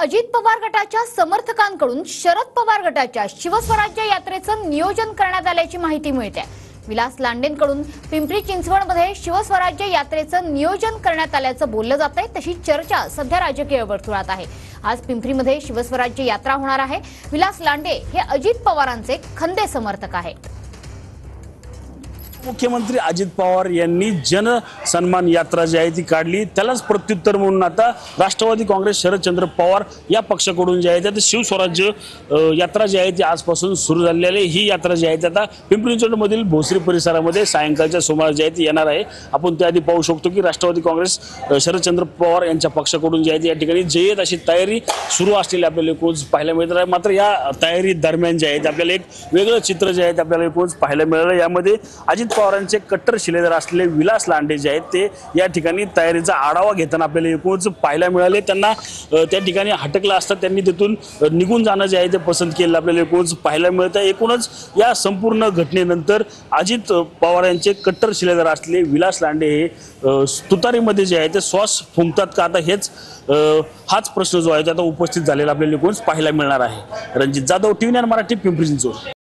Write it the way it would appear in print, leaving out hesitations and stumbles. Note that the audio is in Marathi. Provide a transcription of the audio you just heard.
अजित पवार गटाच्या समर्थकांकडून शरद पवार गटाच्या शिवस्वराज्य यात्रेचं नियोजन करण्यात आल्याची माहिती मिळते। विलास लांडेंकडून पिंपरी चिंचवडमध्ये शिवस्वराज्य यात्रेचं नियोजन करण्यात आल्याचं बोललं जातंय। तशी चर्चा सध्या राजकीय वर्तुळात आहे। आज पिंपरीमध्ये शिवस्वराज्य यात्रा होणार आहे। विलास लांडे हे अजित पवारांचे खंदे समर्थक आहेत। मुख्यमंत्री अजित पवार यांनी जन सन्मान यात्रा जी आहे ती काढली, त्यालाच प्रत्युत्तर म्हणून आता राष्ट्रवादी काँग्रेस शरदचंद्र पवार या पक्षाकडून जे आहे ते शिवस्वराज्य यात्रा जी आहे ती आजपासून सुरू झालेली आहे। ही यात्रा जी आहे ती आता पिंपरी चिंचवडमधील भोसरी परिसरामध्ये सायंकाळच्या सुमारास जी आहे ती येणार आहे। आपण त्याआधी पाहू शकतो की राष्ट्रवादी काँग्रेस शरदचंद्र पवार यांच्या पक्षाकडून जी आहे ती या ठिकाणी जय्यत अशी तयारी सुरू असलेली आपल्याला एकूणच पाहायला मिळत आहे। मात्र या तयारी दरम्यान जे आहे ते आपल्याला एक वेगळं चित्र जे आहे ते आपल्याला एकूणच पाहायला मिळालं। यामध्ये अजित पवारांचे कट्टर शिलेदार असलेले विलास लांडे जे आहेत ते या ठिकाणी तयारीचा आढावा घेताना आपल्याला एकूणच पाहायला मिळाले। त्यांना त्या ठिकाणी हटकलं असता त्यांनी तिथून निघून जाणं जे आहे ते पसंत केलं आपल्याला एकूणच पाहायला मिळतं। एकूणच या संपूर्ण घटनेनंतर अजित पवार यांचे कट्टर शिलेदार असलेले विलास लांडे हे तुतारीमध्ये जे आहे ते श्वास फुंकतात का, आता हाच प्रश्न जो आहे तो आता उपस्थित झालेला आपल्याला एकूणच पाहायला मिळणार आहे। रणजित जाधव, TV9 मराठी, पिंपरी चिंचवड।